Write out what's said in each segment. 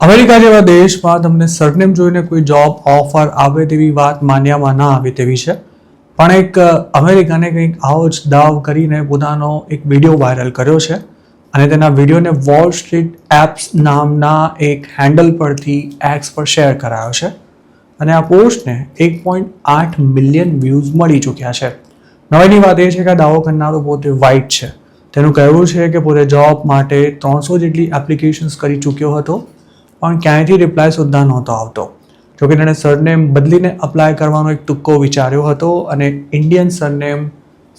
America જેવા દેશમાં તમને સરનેમ જોઈને કોઈ જોબ ઓફર આવે તેવી વાત માન્યામાં ના આવે તેવી છે. પણ એક અમેરિકાને કંઈક આવો જ દાવ કરીને પોતાનો એક વિડીયો વાયરલ કર્યો છે અને તેના વિડીયોને વોલ સ્ટ્રીટ એપ્સ નામના એક હેન્ડલ પરથી એક્સ પર શેર કરાયો છે અને આ પોસ્ટને 1.8 મિલિયન વ્યૂઝ મળી ચૂક્યા છે. નવાઈની વાત એ છે કે આ દાવો કરનારો પોતે વ્હાઇટ છે. તેનું કહેવું છે કે પોતે જોબ માટે 300 જેટલી એપ્લિકેશન્સ કરી ચૂક્યો હતો પણ ક્યાંયથી રિપ્લાય સુદ્ધા નહોતો આવતો. જોકે તેણે સરનેમ બદલીને અપ્લાય કરવાનો એક તુક્કો વિચાર્યો હતો અને ઇન્ડિયન સરનેમ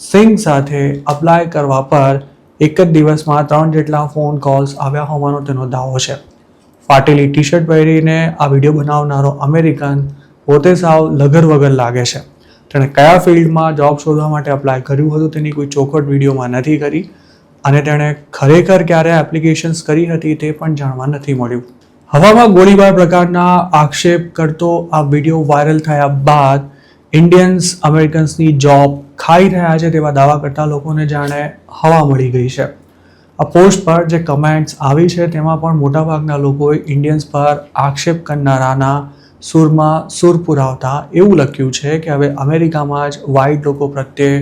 સિંઘ સાથે અપ્લાય કરવા પર એક જ દિવસમાં 3 જેટલા ફોન કોલ્સ આવ્યા હોવાનો તેનો દાવો છે. ફાટેલી ટી શર્ટ પહેરીને આ વિડીયો બનાવનારો અમેરિકન પોતે સાવ લગર વગર લાગે છે. તેણે કયા ફિલ્ડમાં જોબ શોધવા માટે અપ્લાય કર્યું હતું તેની કોઈ ચોખવટ વિડીયોમાં નથી કરી અને તેણે ખરેખર ક્યારે એપ્લિકેશન્સ કરી હતી તે પણ જાણવા નથી મળ્યું. હવામાં ગોળીબાર પ્રકારના આક્ષેપ કરતો આ વિડીયો વાયરલ થયા બાદ ઇન્ડિયન્સ અમેરિકન્સની જોબ ખાઈ રહ્યા છે તેવા દાવા કરતા લોકોને જાણે હવા મળી ગઈ છે. આ પોસ્ટ પર જે કમેન્ટ્સ આવી છે તેમાં પણ મોટાભાગના લોકોએ ઇન્ડિયન્સ પર આક્ષેપ કરનારાના સૂરમાં સૂર પુરાવતા એવું લખ્યું છે કે હવે અમેરિકામાં જ વ્હાઇટ લોકો પ્રત્યે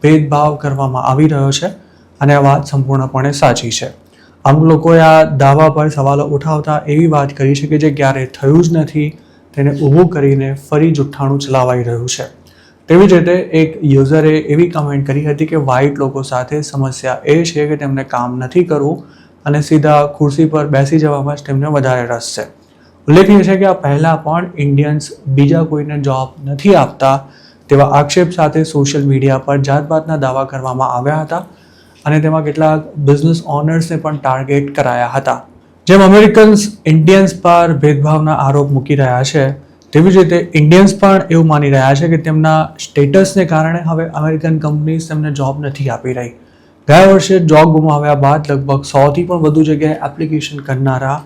ભેદભાવ કરવામાં આવી રહ્યો છે અને આ વાત સંપૂર્ણપણે સાચી છે. અમુક લોકોએ આ દાવા પર સવાલો ઉઠાવતા એવી વાત કરી છે કે જે ક્યારેય થયું જ નથી તેને ઊભું કરીને ફરી જુઠ્ઠાણું ચલાવાઈ રહ્યું છે. તેવી જ રીતે એક યુઝરે એવી કમેન્ટ કરી હતી કે વ્હાઇટ લોકો સાથે સમસ્યા એ છે કે તેમને કામ નથી કરવું અને સીધા ખુરશી પર બેસી જવામાં જ તેમને વધારે રસ છે. ઉલ્લેખનીય છે કે આ પહેલાં પણ ઇન્ડિયન્સ બીજા કોઈને જોબ નથી આપતા તેવા આક્ષેપ સાથે સોશિયલ મીડિયા પર જાતભાતના દાવા કરવામાં આવ્યા હતા અને તેમાં કેટલાક બિઝનેસ ઓનર્સને પણ ટાર્ગેટ કરાયા હતા. જેમ અમેરિકન્સ ઇન્ડિયન્સ પર ભેદભાવના આરોપ મૂકી રહ્યા છે તેવી જ રીતે ઇન્ડિયન્સ પણ એવું માની રહ્યા છે કે તેમના સ્ટેટસને કારણે હવે અમેરિકન કંપનીઝ તેમને જોબ નથી આપી રહી. ગયા વર્ષે જોબ ગુમાવ્યા બાદ લગભગ 100થી પણ વધુ જગ્યાએ એપ્લિકેશન કરનારા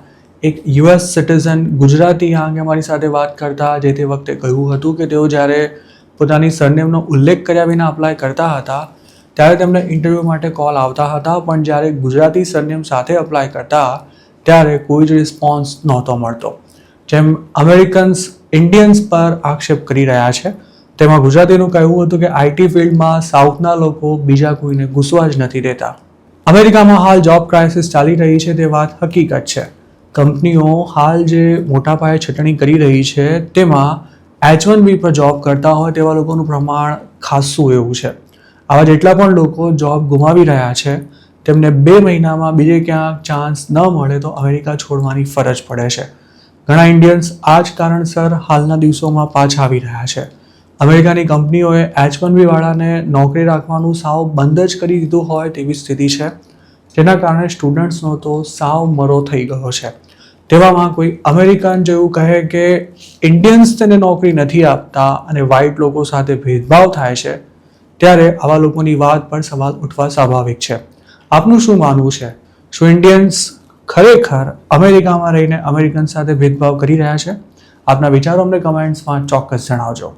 એક યુએસ સિટીઝન ગુજરાતી આ અંગે મારી સાથે વાત કરતા જે તે વખતે કહ્યું હતું કે તેઓ જ્યારે પોતાની સરનેમનો ઉલ્લેખ કર્યા વિના અપ્લાય કરતા હતા ત્યારે તેમને ઇન્ટરવ્યૂ માટે કોલ આવતા હતા પણ જ્યારે ગુજરાતી સરનેમ સાથે અપ્લાય કરતા ત્યારે કોઈ જ રિસ્પોન્સ નહોતો મળતો. જેમ અમેરિકન્સ ઇન્ડિયન્સ પર આક્ષેપ કરી રહ્યા છે તેમાં ગુજરાતીનું કહેવું હતું કે આઈટી ફિલ્ડમાં સાઉથના લોકો બીજા કોઈને ઘૂસવા જ નથી દેતા. અમેરિકામાં હાલ જોબ ક્રાઇસિસ ચાલી રહી છે તે વાત હકીકત છે. કંપનીઓ હાલ જે મોટા પાયે છટણી કરી રહી છે તેમાં H1B પર જોબ કરતા હોય તેવા લોકોનું પ્રમાણ ખાસ્સું એવું છે. આવા જેટલા પણ લોકો જોબ ગુમાવી રહ્યા છે તેમને 2 મહિનામાં બીજે ક્યાંક ચાન્સ ન મળે તો અમેરિકા છોડવાની ફરજ પડે છે. ઘણા ઇન્ડિયન્સ આ જ કારણસર હાલના દિવસોમાં પાછા આવી રહ્યા છે. અમેરિકાની કંપનીઓએ H1B વાળાને નોકરી રાખવાનું સાવ બંધ જ કરી દીધું હોય તેવી સ્થિતિ છે જેના કારણે સ્ટુડન્ટ્સનો તો સાવ મરો થઈ ગયો છે. તેવામાં કોઈ અમેરિકન જેવું કહે કે ઇન્ડિયન્સ તેને નોકરી નથી આપતા અને વ્હાઇટ લોકો સાથે ભેદભાવ થાય છે ત્યારે આવા લોકોની વાત પર સવાલ ઉઠવા સ્વાભાવિક છે. આપનું શું માનવું છે? શું ઇન્ડિયન્સ ખરેખર અમેરિકામાં રહીને અમેરિકન સાથે ભેદભાવ કરી રહ્યા છે? આપના વિચારો અમને કમેન્ટ્સમાં ચોક્કસ જણાવજો.